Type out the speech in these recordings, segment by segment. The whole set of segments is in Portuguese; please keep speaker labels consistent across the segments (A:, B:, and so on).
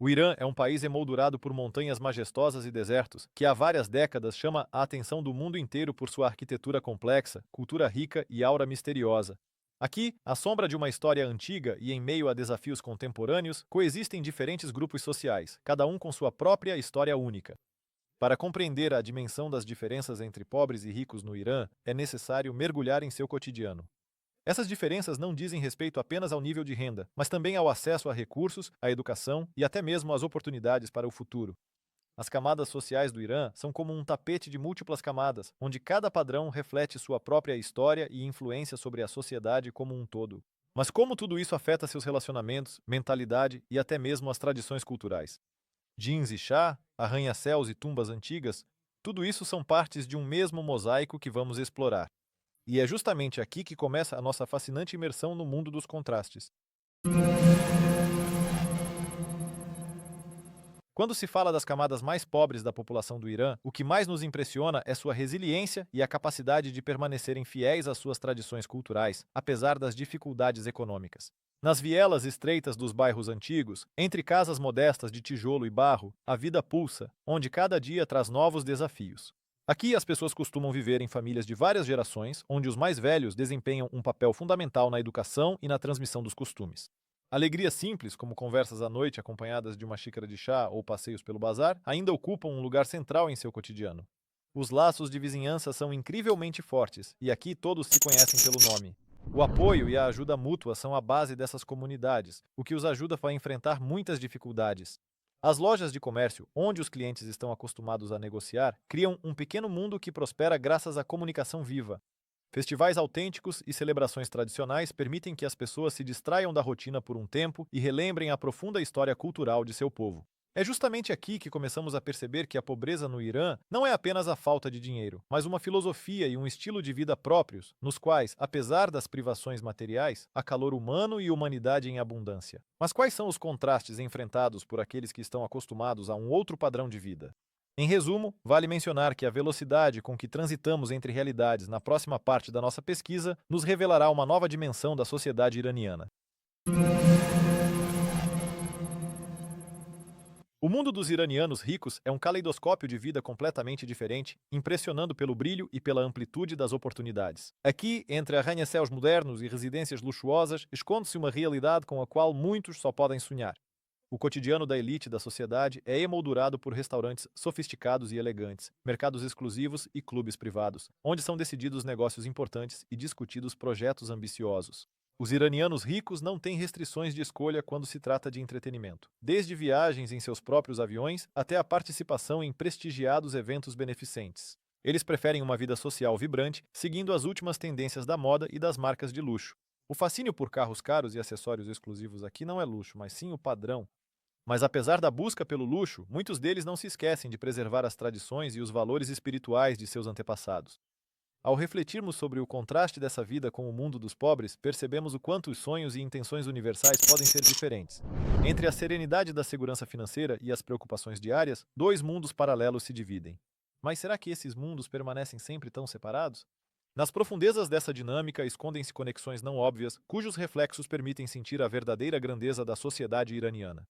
A: O Irã é um país emoldurado por montanhas majestosas e desertos, que há várias décadas chama a atenção do mundo inteiro por sua arquitetura complexa, cultura rica e aura misteriosa. Aqui, à sombra de uma história antiga e em meio a desafios contemporâneos, coexistem diferentes grupos sociais, cada um com sua própria história única. Para compreender a dimensão das diferenças entre pobres e ricos no Irã, é necessário mergulhar em seu cotidiano. Essas diferenças não dizem respeito apenas ao nível de renda, mas também ao acesso a recursos, à educação e até mesmo às oportunidades para o futuro. As camadas sociais do Irã são como um tapete de múltiplas camadas, onde cada padrão reflete sua própria história e influência sobre a sociedade como um todo. Mas como tudo isso afeta seus relacionamentos, mentalidade e até mesmo as tradições culturais? Jeans e chá, arranha-céus e tumbas antigas, tudo isso são partes de um mesmo mosaico que vamos explorar. E é justamente aqui que começa a nossa fascinante imersão no mundo dos contrastes. Quando se fala das camadas mais pobres da população do Irã, o que mais nos impressiona é sua resiliência e a capacidade de permanecerem fiéis às suas tradições culturais, apesar das dificuldades econômicas. Nas vielas estreitas dos bairros antigos, entre casas modestas de tijolo e barro, a vida pulsa, onde cada dia traz novos desafios. Aqui, as pessoas costumam viver em famílias de várias gerações, onde os mais velhos desempenham um papel fundamental na educação e na transmissão dos costumes. Alegrias simples, como conversas à noite acompanhadas de uma xícara de chá ou passeios pelo bazar, ainda ocupam um lugar central em seu cotidiano. Os laços de vizinhança são incrivelmente fortes, e aqui todos se conhecem pelo nome. O apoio e a ajuda mútua são a base dessas comunidades, o que os ajuda a enfrentar muitas dificuldades. As lojas de comércio, onde os clientes estão acostumados a negociar, criam um pequeno mundo que prospera graças à comunicação viva. Festivais autênticos e celebrações tradicionais permitem que as pessoas se distraiam da rotina por um tempo e relembrem a profunda história cultural de seu povo. É justamente aqui que começamos a perceber que a pobreza no Irã não é apenas a falta de dinheiro, mas uma filosofia e um estilo de vida próprios, nos quais, apesar das privações materiais, há calor humano e humanidade em abundância. Mas quais são os contrastes enfrentados por aqueles que estão acostumados a um outro padrão de vida? Em resumo, vale mencionar que a velocidade com que transitamos entre realidades na próxima parte da nossa pesquisa nos revelará uma nova dimensão da sociedade iraniana. O mundo dos iranianos ricos é um caleidoscópio de vida completamente diferente, impressionando pelo brilho e pela amplitude das oportunidades. Aqui, entre arranha-céus modernos e residências luxuosas, esconde-se uma realidade com a qual muitos só podem sonhar. O cotidiano da elite da sociedade é emoldurado por restaurantes sofisticados e elegantes, mercados exclusivos e clubes privados, onde são decididos negócios importantes e discutidos projetos ambiciosos. Os iranianos ricos não têm restrições de escolha quando se trata de entretenimento, desde viagens em seus próprios aviões até a participação em prestigiados eventos beneficentes. Eles preferem uma vida social vibrante, seguindo as últimas tendências da moda e das marcas de luxo. O fascínio por carros caros e acessórios exclusivos aqui não é luxo, mas sim o padrão. Mas apesar da busca pelo luxo, muitos deles não se esquecem de preservar as tradições e os valores espirituais de seus antepassados. Ao refletirmos sobre o contraste dessa vida com o mundo dos pobres, percebemos o quanto os sonhos e intenções universais podem ser diferentes. Entre a serenidade da segurança financeira e as preocupações diárias, dois mundos paralelos se dividem. Mas será que esses mundos permanecem sempre tão separados? Nas profundezas dessa dinâmica escondem-se conexões não óbvias, cujos reflexos permitem sentir a verdadeira grandeza da sociedade iraniana.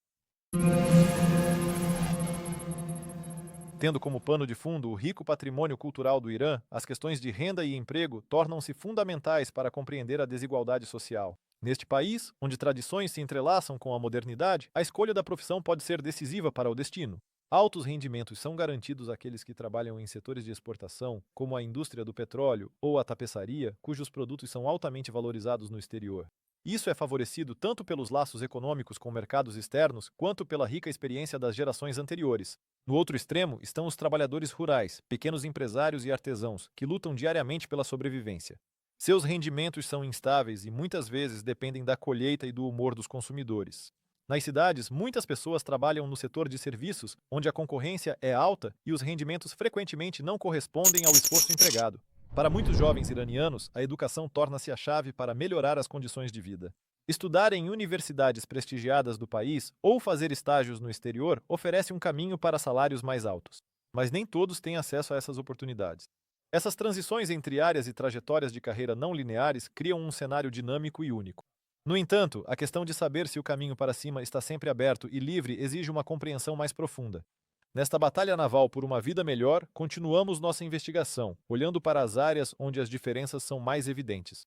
A: Tendo como pano de fundo o rico patrimônio cultural do Irã, as questões de renda e emprego tornam-se fundamentais para compreender a desigualdade social. Neste país, onde tradições se entrelaçam com a modernidade, a escolha da profissão pode ser decisiva para o destino. Altos rendimentos são garantidos àqueles que trabalham em setores de exportação, como a indústria do petróleo ou a tapeçaria, cujos produtos são altamente valorizados no exterior. Isso é favorecido tanto pelos laços econômicos com mercados externos, quanto pela rica experiência das gerações anteriores. No outro extremo estão os trabalhadores rurais, pequenos empresários e artesãos, que lutam diariamente pela sobrevivência. Seus rendimentos são instáveis e muitas vezes dependem da colheita e do humor dos consumidores. Nas cidades, muitas pessoas trabalham no setor de serviços, onde a concorrência é alta e os rendimentos frequentemente não correspondem ao esforço empregado. Para muitos jovens iranianos, a educação torna-se a chave para melhorar as condições de vida. Estudar em universidades prestigiadas do país ou fazer estágios no exterior oferece um caminho para salários mais altos. Mas nem todos têm acesso a essas oportunidades. Essas transições entre áreas e trajetórias de carreira não lineares criam um cenário dinâmico e único. No entanto, a questão de saber se o caminho para cima está sempre aberto e livre exige uma compreensão mais profunda. Nesta batalha naval por uma vida melhor, continuamos nossa investigação, olhando para as áreas onde as diferenças são mais evidentes.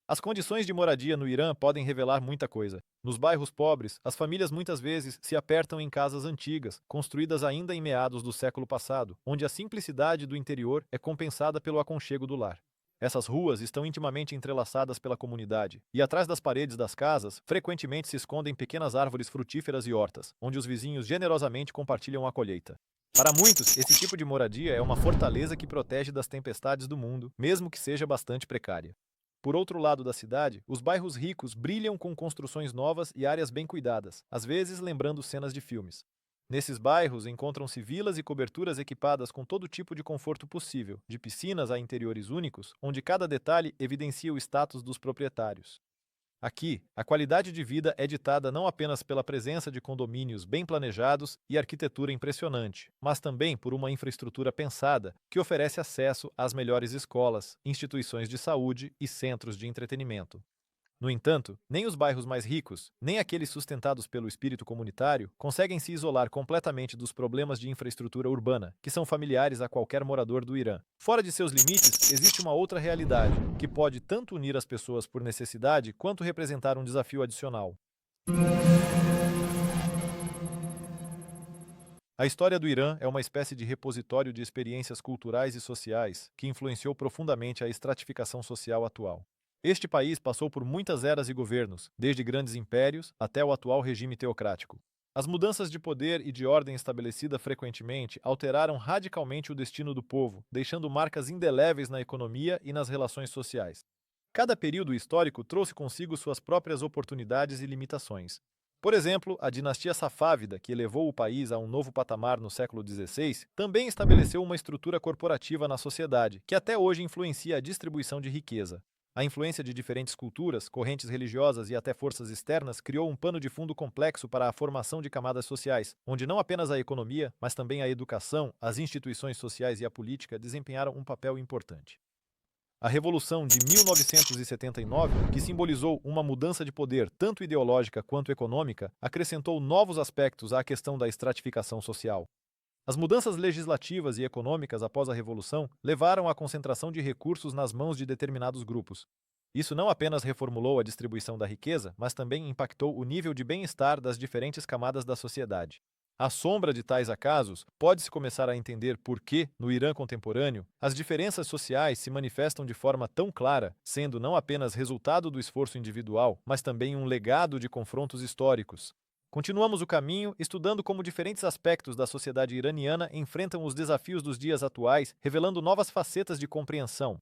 A: As condições de moradia no Irã podem revelar muita coisa. Nos bairros pobres, as famílias muitas vezes se apertam em casas antigas, construídas ainda em meados do século passado, onde a simplicidade do interior é compensada pelo aconchego do lar. Essas ruas estão intimamente entrelaçadas pela comunidade, e atrás das paredes das casas, frequentemente se escondem pequenas árvores frutíferas e hortas, onde os vizinhos generosamente compartilham a colheita. Para muitos, esse tipo de moradia é uma fortaleza que protege das tempestades do mundo, mesmo que seja bastante precária. Por outro lado da cidade, os bairros ricos brilham com construções novas e áreas bem cuidadas, às vezes lembrando cenas de filmes. Nesses bairros encontram-se vilas e coberturas equipadas com todo tipo de conforto possível, de piscinas a interiores únicos, onde cada detalhe evidencia o status dos proprietários. Aqui, a qualidade de vida é ditada não apenas pela presença de condomínios bem planejados e arquitetura impressionante, mas também por uma infraestrutura pensada que oferece acesso às melhores escolas, instituições de saúde e centros de entretenimento. No entanto, nem os bairros mais ricos, nem aqueles sustentados pelo espírito comunitário, conseguem se isolar completamente dos problemas de infraestrutura urbana, que são familiares a qualquer morador do Irã. Fora de seus limites, existe uma outra realidade, que pode tanto unir as pessoas por necessidade quanto representar um desafio adicional. A história do Irã é uma espécie de repositório de experiências culturais e sociais que influenciou profundamente a estratificação social atual. Este país passou por muitas eras e governos, desde grandes impérios até o atual regime teocrático. As mudanças de poder e de ordem estabelecida frequentemente alteraram radicalmente o destino do povo, deixando marcas indeléveis na economia e nas relações sociais. Cada período histórico trouxe consigo suas próprias oportunidades e limitações. Por exemplo, a dinastia Safávida, que elevou o país a um novo patamar no século XVI, também estabeleceu uma estrutura corporativa na sociedade, que até hoje influencia a distribuição de riqueza. A influência de diferentes culturas, correntes religiosas e até forças externas criou um pano de fundo complexo para a formação de camadas sociais, onde não apenas a economia, mas também a educação, as instituições sociais e a política desempenharam um papel importante. A Revolução de 1979, que simbolizou uma mudança de poder tanto ideológica quanto econômica, acrescentou novos aspectos à questão da estratificação social. As mudanças legislativas e econômicas após a Revolução levaram à concentração de recursos nas mãos de determinados grupos. Isso não apenas reformulou a distribuição da riqueza, mas também impactou o nível de bem-estar das diferentes camadas da sociedade. À sombra de tais acasos, pode-se começar a entender por que, no Irã contemporâneo, as diferenças sociais se manifestam de forma tão clara, sendo não apenas resultado do esforço individual, mas também um legado de confrontos históricos. Continuamos o caminho estudando como diferentes aspectos da sociedade iraniana enfrentam os desafios dos dias atuais, revelando novas facetas de compreensão.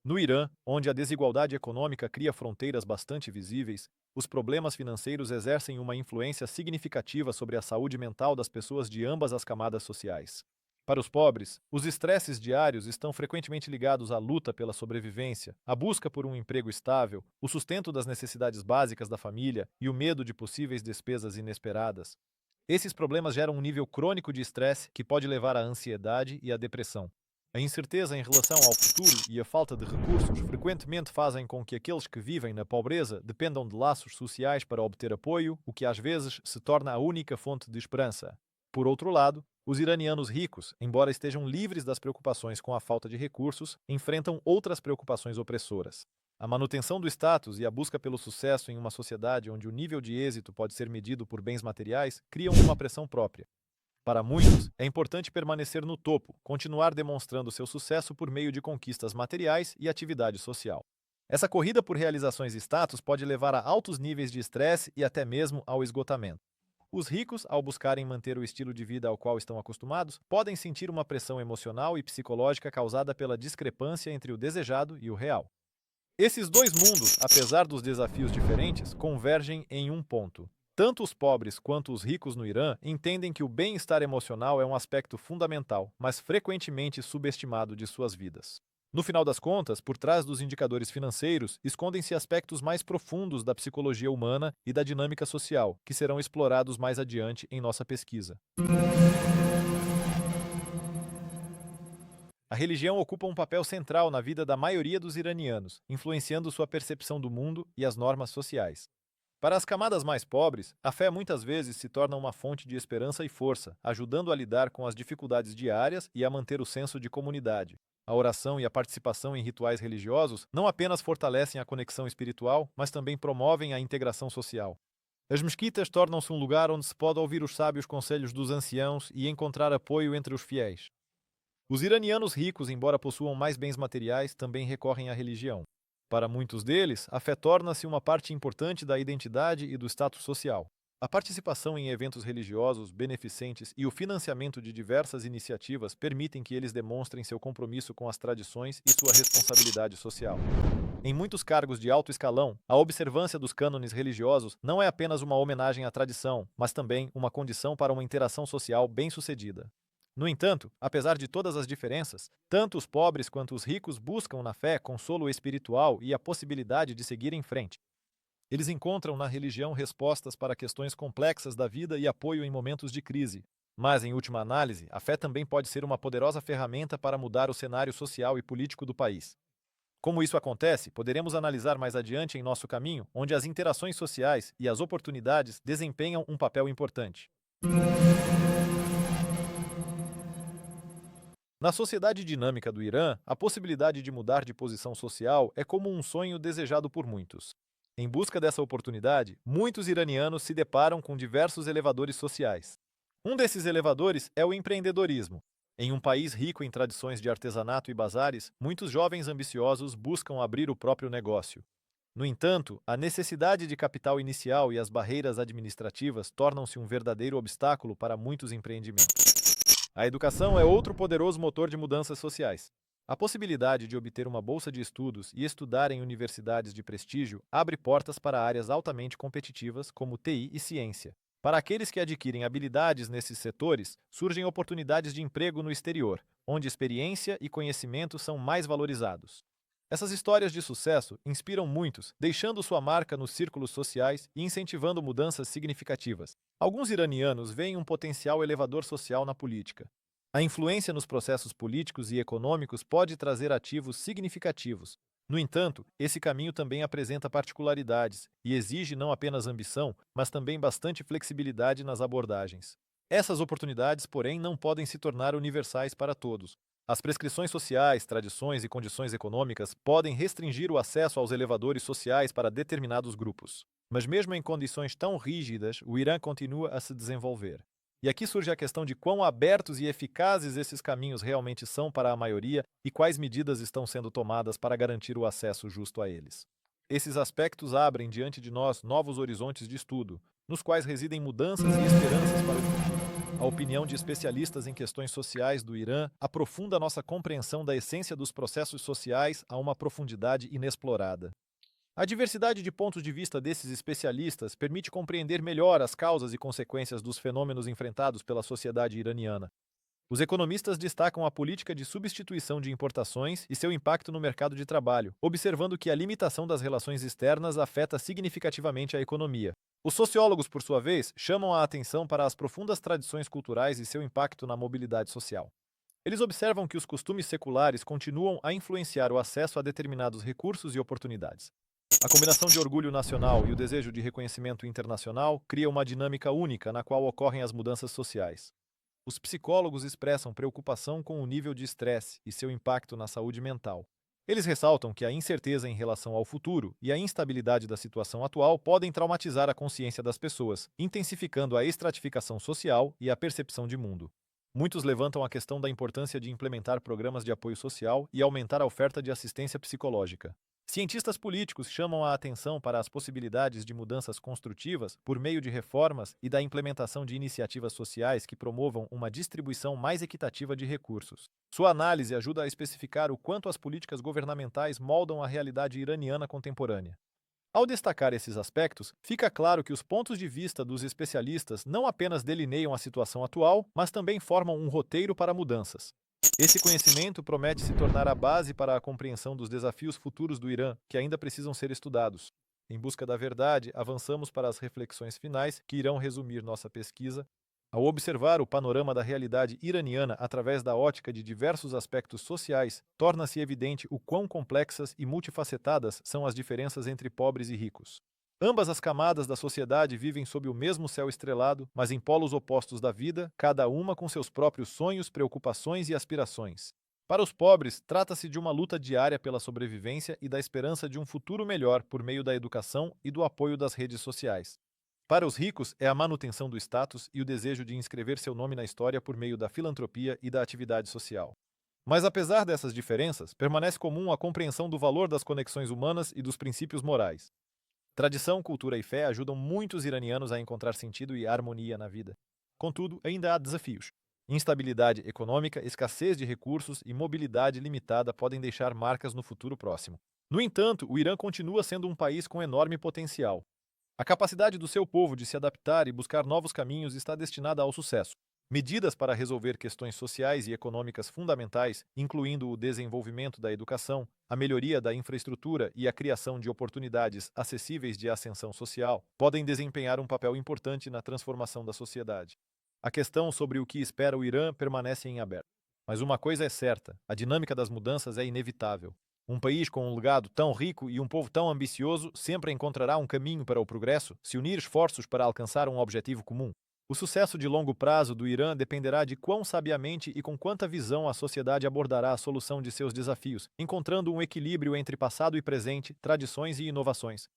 A: No Irã, onde a desigualdade econômica cria fronteiras bastante visíveis, os problemas financeiros exercem uma influência significativa sobre a saúde mental das pessoas de ambas as camadas sociais. Para os pobres, os estresses diários estão frequentemente ligados à luta pela sobrevivência, à busca por um emprego estável, o sustento das necessidades básicas da família e o medo de possíveis despesas inesperadas. Esses problemas geram um nível crônico de estresse que pode levar à ansiedade e à depressão. A incerteza em relação ao futuro e a falta de recursos frequentemente fazem com que aqueles que vivem na pobreza dependam de laços sociais para obter apoio, o que às vezes se torna a única fonte de esperança. Por outro lado, os iranianos ricos, embora estejam livres das preocupações com a falta de recursos, enfrentam outras preocupações opressoras. A manutenção do status e a busca pelo sucesso em uma sociedade onde o nível de êxito pode ser medido por bens materiais criam uma pressão própria. Para muitos, é importante permanecer no topo, continuar demonstrando seu sucesso por meio de conquistas materiais e atividade social. Essa corrida por realizações e status pode levar a altos níveis de estresse e até mesmo ao esgotamento. Os ricos, ao buscarem manter o estilo de vida ao qual estão acostumados, podem sentir uma pressão emocional e psicológica causada pela discrepância entre o desejado e o real. Esses dois mundos, apesar dos desafios diferentes, convergem em um ponto. Tanto os pobres quanto os ricos no Irã entendem que o bem-estar emocional é um aspecto fundamental, mas frequentemente subestimado de suas vidas. No final das contas, por trás dos indicadores financeiros, escondem-se aspectos mais profundos da psicologia humana e da dinâmica social, que serão explorados mais adiante em nossa pesquisa. A religião ocupa um papel central na vida da maioria dos iranianos, influenciando sua percepção do mundo e as normas sociais. Para as camadas mais pobres, a fé muitas vezes se torna uma fonte de esperança e força, ajudando a lidar com as dificuldades diárias e a manter o senso de comunidade. A oração e a participação em rituais religiosos não apenas fortalecem a conexão espiritual, mas também promovem a integração social. As mesquitas tornam-se um lugar onde se pode ouvir os sábios conselhos dos anciãos e encontrar apoio entre os fiéis. Os iranianos ricos, embora possuam mais bens materiais, também recorrem à religião. Para muitos deles, a fé torna-se uma parte importante da identidade e do status social. A participação em eventos religiosos, beneficentes e o financiamento de diversas iniciativas permitem que eles demonstrem seu compromisso com as tradições e sua responsabilidade social. Em muitos cargos de alto escalão, a observância dos cânones religiosos não é apenas uma homenagem à tradição, mas também uma condição para uma interação social bem-sucedida. No entanto, apesar de todas as diferenças, tanto os pobres quanto os ricos buscam na fé consolo espiritual e a possibilidade de seguir em frente. Eles encontram na religião respostas para questões complexas da vida e apoio em momentos de crise. Mas, em última análise, a fé também pode ser uma poderosa ferramenta para mudar o cenário social e político do país. Como isso acontece, poderemos analisar mais adiante em nosso caminho, onde as interações sociais e as oportunidades desempenham um papel importante. Na sociedade dinâmica do Irã, a possibilidade de mudar de posição social é como um sonho desejado por muitos. Em busca dessa oportunidade, muitos iranianos se deparam com diversos elevadores sociais. Um desses elevadores é o empreendedorismo. Em um país rico em tradições de artesanato e bazares, muitos jovens ambiciosos buscam abrir o próprio negócio. No entanto, a necessidade de capital inicial e as barreiras administrativas tornam-se um verdadeiro obstáculo para muitos empreendimentos. A educação é outro poderoso motor de mudanças sociais. A possibilidade de obter uma bolsa de estudos e estudar em universidades de prestígio abre portas para áreas altamente competitivas como TI e ciência. Para aqueles que adquirem habilidades nesses setores, surgem oportunidades de emprego no exterior, onde experiência e conhecimento são mais valorizados. Essas histórias de sucesso inspiram muitos, deixando sua marca nos círculos sociais e incentivando mudanças significativas. Alguns iranianos veem um potencial elevador social na política. A influência nos processos políticos e econômicos pode trazer ativos significativos. No entanto, esse caminho também apresenta particularidades e exige não apenas ambição, mas também bastante flexibilidade nas abordagens. Essas oportunidades, porém, não podem se tornar universais para todos. As prescrições sociais, tradições e condições econômicas podem restringir o acesso aos elevadores sociais para determinados grupos. Mas mesmo em condições tão rígidas, o Irã continua a se desenvolver. E aqui surge a questão de quão abertos e eficazes esses caminhos realmente são para a maioria e quais medidas estão sendo tomadas para garantir o acesso justo a eles. Esses aspectos abrem diante de nós novos horizontes de estudo, nos quais residem mudanças e esperanças para o futuro. A opinião de especialistas em questões sociais do Irã aprofunda nossa compreensão da essência dos processos sociais a uma profundidade inexplorada. A diversidade de pontos de vista desses especialistas permite compreender melhor as causas e consequências dos fenômenos enfrentados pela sociedade iraniana. Os economistas destacam a política de substituição de importações e seu impacto no mercado de trabalho, observando que a limitação das relações externas afeta significativamente a economia. Os sociólogos, por sua vez, chamam a atenção para as profundas tradições culturais e seu impacto na mobilidade social. Eles observam que os costumes seculares continuam a influenciar o acesso a determinados recursos e oportunidades. A combinação de orgulho nacional e o desejo de reconhecimento internacional cria uma dinâmica única na qual ocorrem as mudanças sociais. Os psicólogos expressam preocupação com o nível de estresse e seu impacto na saúde mental. Eles ressaltam que a incerteza em relação ao futuro e a instabilidade da situação atual podem traumatizar a consciência das pessoas, intensificando a estratificação social e a percepção de mundo. Muitos levantam a questão da importância de implementar programas de apoio social e aumentar a oferta de assistência psicológica. Cientistas políticos chamam a atenção para as possibilidades de mudanças construtivas por meio de reformas e da implementação de iniciativas sociais que promovam uma distribuição mais equitativa de recursos. Sua análise ajuda a especificar o quanto as políticas governamentais moldam a realidade iraniana contemporânea. Ao destacar esses aspectos, fica claro que os pontos de vista dos especialistas não apenas delineiam a situação atual, mas também formam um roteiro para mudanças. Esse conhecimento promete se tornar a base para a compreensão dos desafios futuros do Irã, que ainda precisam ser estudados. Em busca da verdade, avançamos para as reflexões finais que irão resumir nossa pesquisa. Ao observar o panorama da realidade iraniana através da ótica de diversos aspectos sociais, torna-se evidente o quão complexas e multifacetadas são as diferenças entre pobres e ricos. Ambas as camadas da sociedade vivem sob o mesmo céu estrelado, mas em polos opostos da vida, cada uma com seus próprios sonhos, preocupações e aspirações. Para os pobres, trata-se de uma luta diária pela sobrevivência e da esperança de um futuro melhor por meio da educação e do apoio das redes sociais. Para os ricos, é a manutenção do status e o desejo de inscrever seu nome na história por meio da filantropia e da atividade social. Mas apesar dessas diferenças, permanece comum a compreensão do valor das conexões humanas e dos princípios morais. Tradição, cultura e fé ajudam muitos iranianos a encontrar sentido e harmonia na vida. Contudo, ainda há desafios. Instabilidade econômica, escassez de recursos e mobilidade limitada podem deixar marcas no futuro próximo. No entanto, o Irã continua sendo um país com enorme potencial. A capacidade do seu povo de se adaptar e buscar novos caminhos está destinada ao sucesso. Medidas para resolver questões sociais e econômicas fundamentais, incluindo o desenvolvimento da educação, a melhoria da infraestrutura e a criação de oportunidades acessíveis de ascensão social, podem desempenhar um papel importante na transformação da sociedade. A questão sobre o que espera o Irã permanece em aberto. Mas uma coisa é certa: a dinâmica das mudanças é inevitável. Um país com um legado tão rico e um povo tão ambicioso sempre encontrará um caminho para o progresso se unir esforços para alcançar um objetivo comum. O sucesso de longo prazo do Irã dependerá de quão sabiamente e com quanta visão a sociedade abordará a solução de seus desafios, encontrando um equilíbrio entre passado e presente, tradições e inovações.